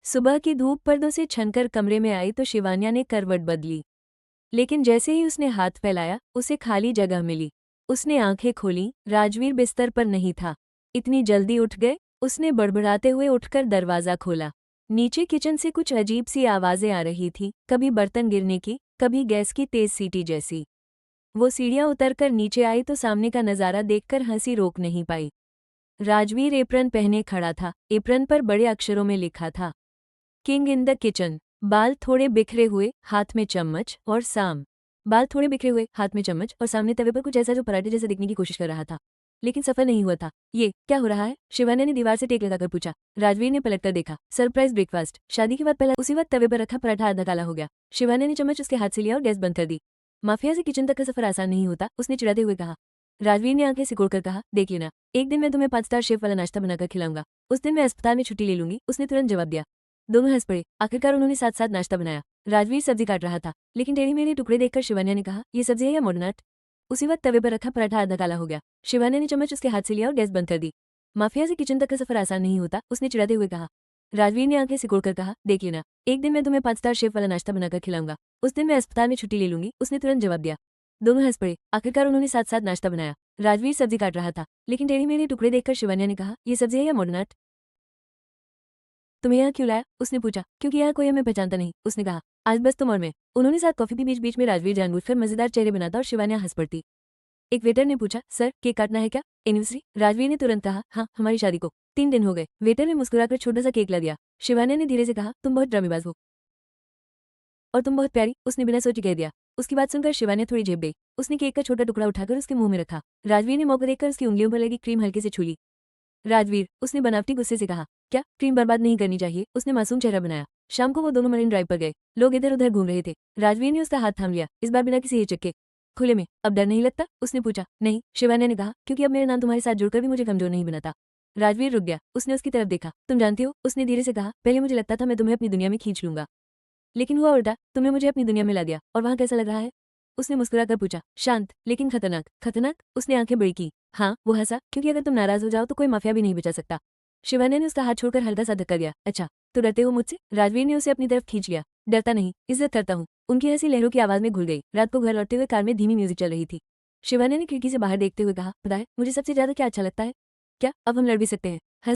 सुबह की धूप पर्दों से छनकर कमरे में आई तो शिवान्या ने करवट बदली, लेकिन जैसे ही उसने हाथ फैलाया उसे खाली जगह मिली। उसने आंखें खोलीं, राजवीर बिस्तर पर नहीं था। इतनी जल्दी उठ गए? उसने बड़बड़ाते हुए उठकर दरवाज़ा खोला। नीचे किचन से कुछ अजीब सी आवाज़ें आ रही थीं, कभी बर्तन गिरने की, कभी गैस की तेज सीटी जैसी। वो सीढ़ियाँ उतरकर नीचे आई तो सामने का नज़ारा देखकर हंसी रोक नहीं पाई। राजवीर एप्रन पहने खड़ा था। एप्रन पर बड़े अक्षरों में लिखा था, किंग इन द किचन। बाल थोड़े बिखरे हुए, हाथ में चम्मच और सामने तवे पर कुछ ऐसा जो पराठे जैसे दिखने की कोशिश कर रहा था, लेकिन सफल नहीं हुआ था। ये क्या हो रहा है? शिवान्या ने दीवार से टेक लगाकर पूछा। राजवीर ने पलटकर देखा। Surprise breakfast. शादी के बाद पहला। उसी वक्त तवे पर रखा पराठा आधा काला हो गया। शिवान्या ने चम्मच उसके हाथ से लिया और गैस बंद कर दी। माफिया से किचन तक का सफर आसान नहीं होता, उसने चिढ़ाते हुए कहा। राजवीर ने आंखें सिकोड़कर कहा, देख लेना, एक दिन मैं तुम्हें 5 स्टार शेफ वाला नाश्ता बनाकर खिलाऊंगा। उस दिन मैं अस्पताल में छुट्टी ले लूंगी। उसने तुरंत जवाब दिया। दोनों हंस पड़े। आखिरकार उन्होंने साथ साथ नाश्ता बनाया। राजवीर सब्जी काट रहा था, लेकिन टेढ़े मेढ़े टुकड़े देखकर शिवान्या ने कहा, ये सब्जी है या मॉडर्न आर्ट? उसी वक्त तवे पर रखा पराठा आधा काला हो गया। शिवान्या ने चम्मच उसके हाथ से लिया और गैस बंद कर दी। माफिया से किचन तक का सफर आसान नहीं होता, उसने चिढ़ाते हुए कहा। राजवीर ने आंखें सिकोड़कर कहा, देख लेना, एक दिन मैं तुम्हें 5 स्टार शेफ वाला नाश्ता बनाकर खिलाऊंगा। उस दिन मैं अस्पताल में छुट्टी ले लूंगी। उसने तुरंत जवाब दिया। दोनों हंस पड़े। आखिरकार उन्होंने साथ साथ नाश्ता बनाया। राजवीर सब्जी काट रहा था, लेकिन टेढ़े मेढ़े टुकड़े देखकर शिवान्या ने कहा, ये सब्जी है या मॉडर्न आर्ट? तुम्हें यहाँ क्यों लाया? उसने पूछा। क्योंकि यहाँ कोई हमें पहचानता नहीं, उसने कहा। आज बस तुम और मैं। उन्होंने साथ कॉफी पी। बीच बीच में राजवीर जानबूझकर मजेदार चेहरे बनाता और शिवान्या हंस पड़ती। एक वेटर ने पूछा, सर केक काटना है क्या? एनिवर्सरी? राजवीर ने तुरंत कहा, हाँ, हमारी शादी को 3 दिन हो गए। वेटर ने मुस्कुराकर छोटा सा केक ला दिया। शिवान्या ने धीरे से कहा, तुम बहुत ड्रामेबाज हो और तुम बहुत प्यारी, उसने बिना सोचे कह दिया। उसकी बात सुनकर शिवान्या थोड़ी झेप गई। उसने केक का छोटा टुकड़ा उठाकर उसके मुंह में रखा। राजवीर ने मौका देखकर उसकी उंगलियों पर लगी क्रीम हल्के से छू ली। राजवीर, उसने बनावटी गुस्से से कहा, क्या क्रीम बर्बाद नहीं करनी चाहिए? उसने मासूम चेहरा बनाया। शाम को वो दोनों मरीन ड्राइव पर गए। लोग इधर उधर घूम रहे थे। राजवीर ने उसका हाथ थाम लिया, इस बार बिना किसी हिचक के। खुले में, अब डर नहीं लगता? उसने पूछा। नहीं, शिवान्या ने कहा, क्योंकि अब मेरा नाम तुम्हारे साथ जुड़कर भी मुझे कमजोर नहीं बनाता। राजवीर रुक गया। उसने उसकी तरफ देखा। तुम जानती हो, उसने धीरे से कहा, पहले मुझे लगता था मैं तुम्हें अपनी दुनिया में खींच लूंगा, लेकिन हुआ उल्टा, तुमने मुझे अपनी दुनिया में ला दिया। और वहां कैसा लग रहा है? उसने मुस्कुराकर पूछा। शांत, लेकिन खतरनाक। खतरनाक? उसने आंखें बड़ी की। हाँ, वो हंसा, क्योंकि अगर तुम नाराज हो जाओ तो कोई माफिया भी नहीं बचा सकता। शिवान्या ने उसका हाथ छोड़कर हल्का सा धक्का दिया। अच्छा, तो डरते हो मुझसे? राजवीर ने उसे अपनी तरफ खींच लिया। डरता नहीं, इज्जत करता हूँ। उनकी हंसी लहरों की आवाज में घुल गई। रात को घर लौटते हुए कार में धीमी म्यूजिक चल रही थी। शिवान्या ने खिड़की से बाहर देखते हुए कहा, पता है मुझे सबसे ज्यादा क्या अच्छा लगता है? क्या अब हम लड़ भी सकते हैं?